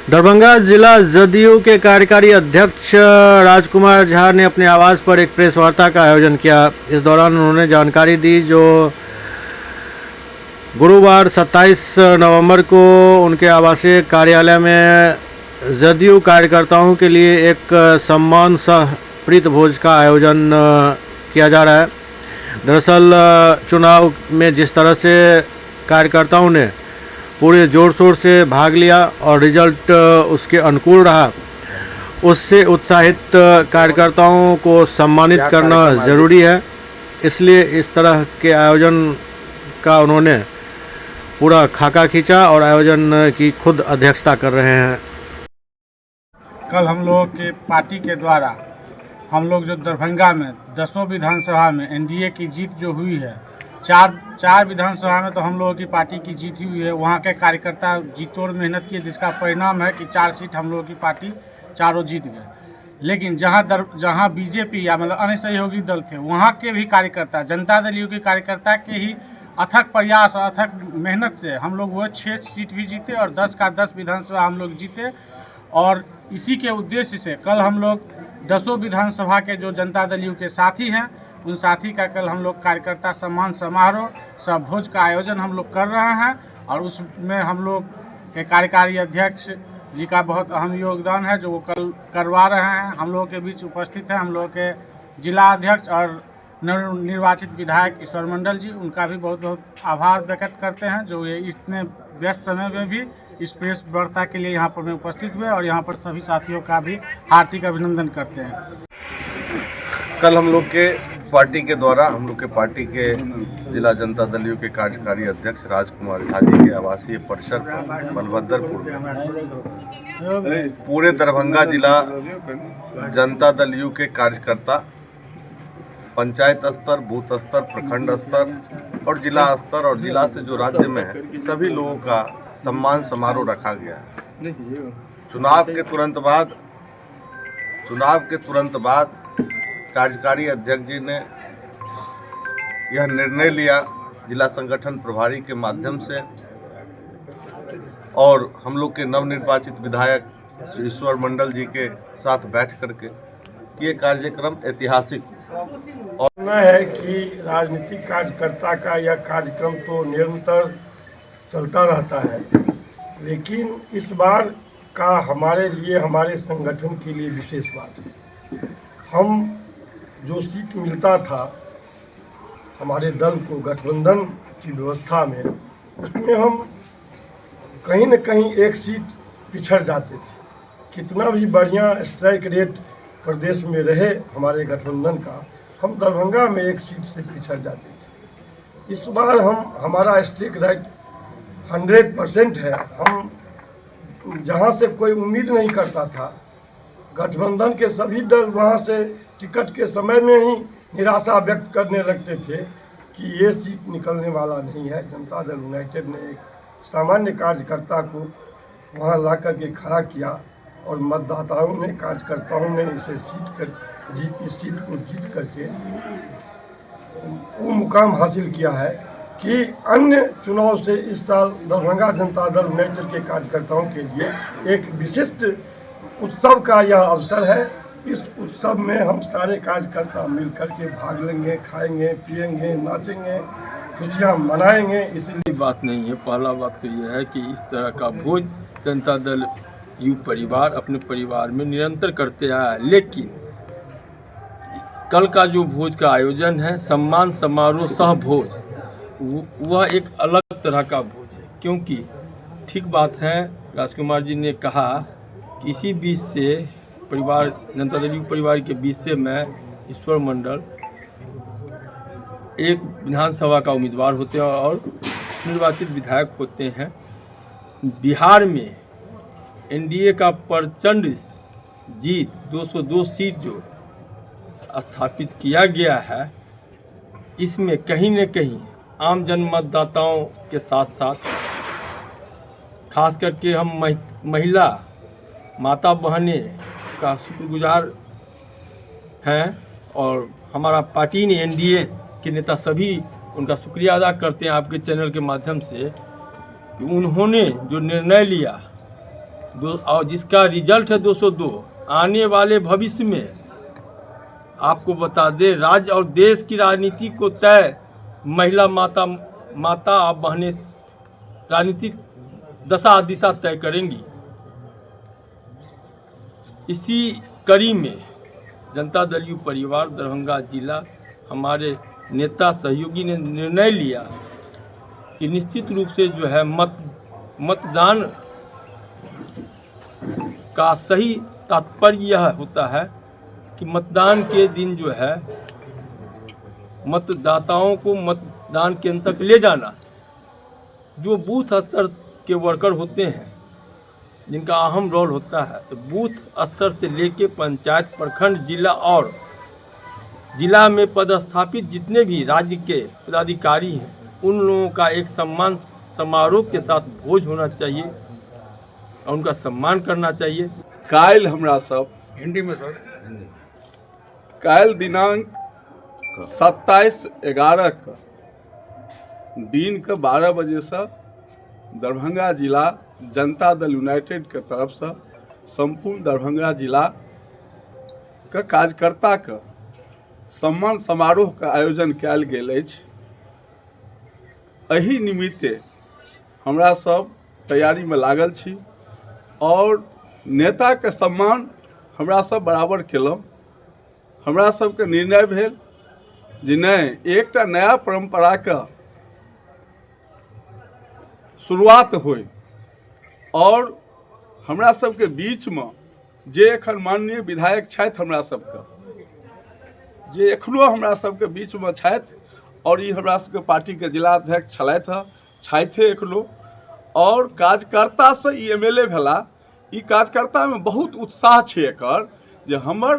दरभंगा जिला जदयू के कार्यकारी अध्यक्ष राजकुमार झा ने अपने आवास पर एक प्रेस वार्ता का आयोजन किया। इस दौरान उन्होंने जानकारी दी जो गुरुवार 27 नवंबर को उनके आवासीय कार्यालय में जदयू कार्यकर्ताओं के लिए एक सम्मान सह प्रीत भोज का आयोजन किया जा रहा है। दरअसल चुनाव में जिस तरह से कार्यकर्ताओं ने पूरे जोर शोर से भाग लिया और रिजल्ट उसके अनुकूल रहा, उससे उत्साहित कार्यकर्ताओं को सम्मानित करना ज़रूरी है। इसलिए इस तरह के आयोजन का उन्होंने पूरा खाका खींचा और आयोजन की खुद अध्यक्षता कर रहे हैं। कल हम लोग के पार्टी के द्वारा हम लोग जो दरभंगा में 10 विधानसभा में एनडीए की जीत जो हुई है, चार विधानसभा में तो हम लोगों की पार्टी की जीत हुई है। वहाँ के कार्यकर्ता जीतोड़ मेहनत किए, जिसका परिणाम है कि 4 सीट हम लोगों की पार्टी चारों जीत गए। लेकिन जहाँ बीजेपी या मतलब अन्य सहयोगी दल थे, वहाँ के भी कार्यकर्ता, जनता दल यू के कार्यकर्ता के ही अथक प्रयास और अथक मेहनत से हम लोग वो 6 सीट भी जीते और 10 का 10 विधानसभा हम लोग जीते। और इसी के उद्देश्य से कल हम लोग 10 विधानसभा के जो जनता दल यू के साथी हैं, उन साथी का कल हम लोग कार्यकर्ता सम्मान समारोह सह भोज का आयोजन हम लोग कर रहे हैं। और उसमें हम लोग के कार्यकारी अध्यक्ष जी का बहुत अहम योगदान है, जो वो कल करवा रहे हैं। हम लोगों के बीच उपस्थित है हम लोगों के जिला अध्यक्ष और नवनिर्वाचित विधायक ईश्वर मंडल जी, उनका भी बहुत बहुत आभार व्यक्त करते हैं, जो ये इतने व्यस्त समय में भी इस प्रेस वार्ता के लिए यहाँ पर में उपस्थित हुए और यहाँ पर सभी साथियों का भी हार्दिक अभिनंदन करते हैं। कल हम लोग के पार्टी के द्वारा हम लोग के पार्टी के जिला जनता दल यू के कार्यकारी अध्यक्ष राजकुमार झा जी के आवासीय परिसर पर बलभद्रपुर में पूरे दरभंगा जिला जनता दल यू के कार्यकर्ता पंचायत स्तर, बूथ स्तर, प्रखंड स्तर और जिला स्तर और जिला से जो राज्य में है, सभी लोगों का सम्मान समारोह रखा गया है। चुनाव के तुरंत बाद कार्यकारी अध्यक्ष जी ने यह निर्णय लिया जिला संगठन प्रभारी के माध्यम से और हम लोग के नवनिर्वाचित विधायक श्री ईश्वर मंडल जी के साथ बैठ करके कि ये कार्यक्रम ऐतिहासिक और है कि राजनीतिक कार्यकर्ता का यह कार्यक्रम तो निरंतर चलता रहता है, लेकिन इस बार का हमारे लिए, हमारे संगठन के लिए विशेष बात है। हम जो सीट मिलता था हमारे दल को गठबंधन की व्यवस्था में, उसमें हम कहीं न कहीं एक सीट पिछड़ जाते थे। कितना भी बढ़िया स्ट्राइक रेट प्रदेश में रहे हमारे गठबंधन का, हम दरभंगा में एक सीट से पिछड़ जाते थे। इस बार हमारा स्ट्राइक रेट 100% है। हम जहां से कोई उम्मीद नहीं करता था, गठबंधन के सभी दल वहां से टिकट के समय में ही निराशा व्यक्त करने लगते थे कि ये सीट निकलने वाला नहीं है। जनता दल यूनाइटेड ने एक सामान्य कार्यकर्ता को वहां ला कर के खड़ा किया और मतदाताओं ने, कार्यकर्ताओं ने इस सीट को जीत करके वो मुकाम हासिल किया है कि अन्य चुनाव से इस साल दरभंगा जनता दल यूनाइटेड के कार्यकर्ताओं के लिए एक विशिष्ट उत्सव का यह अवसर है। इस उत्सव में हम सारे कार्यकर्ता मिलकर के भाग लेंगे, खाएंगे, पिएंगे, नाचेंगे, खुशियाँ मनाएंगे। इसलिए बात नहीं है। पहला बात तो यह है कि इस तरह का भोज जनता दल यू परिवार अपने परिवार में निरंतर करते आया है, लेकिन कल का जो भोज का आयोजन है, सम्मान समारोह सह भोज, वह एक अलग तरह का भोज है। क्योंकि ठीक बात है, राजकुमार जी ने कहा कि इसी बीच से परिवार, जनता दल यू परिवार के बीच से मैं ईश्वर मंडल एक विधानसभा का उम्मीदवार होते हैं और निर्वाचित विधायक होते हैं। बिहार में एनडीए का प्रचंड जीत 202 सीट जो स्थापित किया गया है, इसमें कहीं न कहीं आम जन मतदाताओं के साथ साथ खास करके हम महिला माता बहनें का शुक्रगुजार हैं और हमारा पार्टी ने, एनडीए के नेता सभी उनका शुक्रिया अदा करते हैं आपके चैनल के माध्यम से कि उन्होंने जो निर्णय लिया और जिसका रिजल्ट है 202, आने वाले भविष्य में आपको बता दें राज्य और देश की राजनीति को तय महिला माता और बहनें राजनीतिक दशा दिशा तय करेंगी। इसी कड़ी में जनता दल यू परिवार दरभंगा जिला हमारे नेता सहयोगी ने निर्णय लिया कि निश्चित रूप से जो है मतदान का सही तात्पर्य यह होता है कि मतदान के दिन जो है मतदाताओं को मतदान केंद्र तक ले जाना। जो बूथ स्तर के वर्कर होते हैं जिनका अहम रोल होता है, तो बूथ स्तर से लेके पंचायत, प्रखंड, जिला और जिला में पदस्थापित जितने भी राज्य के पदाधिकारी हैं उन लोगों का एक सम्मान समारोह के साथ भोज होना चाहिए और उनका सम्मान करना चाहिए। काल्हि हमरा सब हिंदी में सर काल्हि दिनांक 27/11 के दिन के 12 बजे से दरभंगा जिला जनता दल यूनाइटेड के तरफ से संपूर्ण दरभंगा जिला के कार्यकर्ता के सम्मान समारोह के आयोजन कयल गेल अछि। एहि निमित्ते हमरा सब तैयारी में लागल छी और नेता के सम्मान हमरा सब बराबर केलहुँ। हमरा सबके निर्णय भेल जे नहीं एकटा नया परंपरा के शुरुआत होय और हमरा सबके बीच में जे एखन माननीय विधायक छथि हमरा सबके जे एखनो हमरा सबके बीच में छथि और ई हमरा सबके पार्टी के जिला अध्यक्ष छथि एखनो और कार्यकर्ता से ई एमएलए भेला। ई कार्यकर्ता में बहुत उत्साह छै एकर जे हमर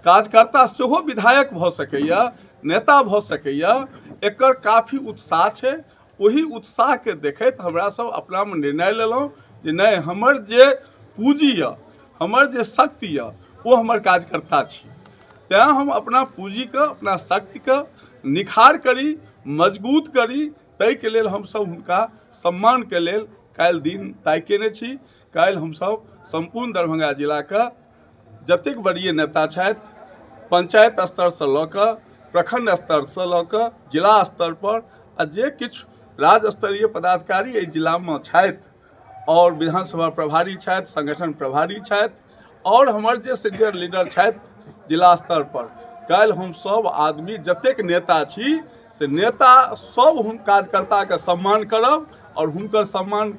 कार्यकर्ता सेहो विधायक भऽ सकैया, नेता भऽ सकैया, एकर काफी उत्साह छै। वही उत्साह के देखैत हमरा सब अपना में निर्णय लेलहुँ जे नहीं हमर जे पूंजी यऽ, हमर जे शक्ति यऽ वो हमर कार्यकर्ता छी। तैं हम अपना पूंजी के, अपना शक्ति के निखार करी, मजबूत करी। ताहि के लेल हम सब हुनका सम्मान के लेल काल्हि दिन तय केने छी। काल्हि हम सब संपूर्ण दरभंगा जिला के जतेक वरीय नेता छथि, पंचायत स्तर से लऽ कऽ प्रखंड स्तर से लऽ कऽ जिला स्तर पर आ जे किछु राज्य स्तरीय पदाधिकारी एहि जिला में छथि और विधानसभा प्रभारी छथि, संगठन प्रभारी छथि और हमर जे सीनियर लीडर छथि जिला स्तर पर, काल्हि हम सब आदमी जतेक नेता छी से नेता सब हुन कार्यकर्ता के सम्मान करब और हुनकर सम्मान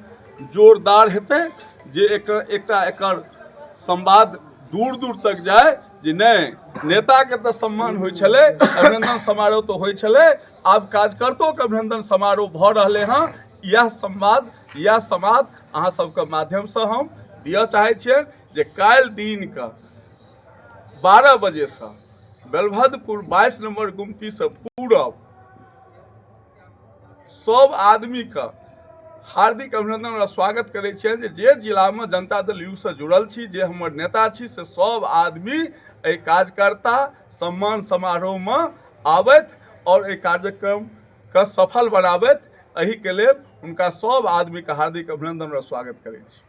जोरदार हेतै जे एकटा एकर संवाद दूर दूर तक जाए जे नहीं नेता के तो सम्मान होइ छलै, अभिनंदन समारोह तो होइ छलै, आब कार्यकर्तो के अभिनंदन समारोह भऽ रहलै हँ। यह संवाद, यह समाद अहाँ सबके माध्यम से हम दिअ चाहै छियै जे काल्हि दिन के 12 बजे से बेलभद्रपुर 22 नंबर गुमती से पूरब सब आदमी का हार्दिक अभिनंदन और स्वागत करै छियनि जे जिला में जनता दल यू से जुड़ल छी, जे हमर नेता छी से सब आदमी एहि कार्यकर्ता सम्मान समारोह में आबैत और एहि कार्यक्रम के सफल बनाबैत। एहि के लेल हुनका सब आदमी के हार्दिक अभिनंदन और स्वागत करै छी।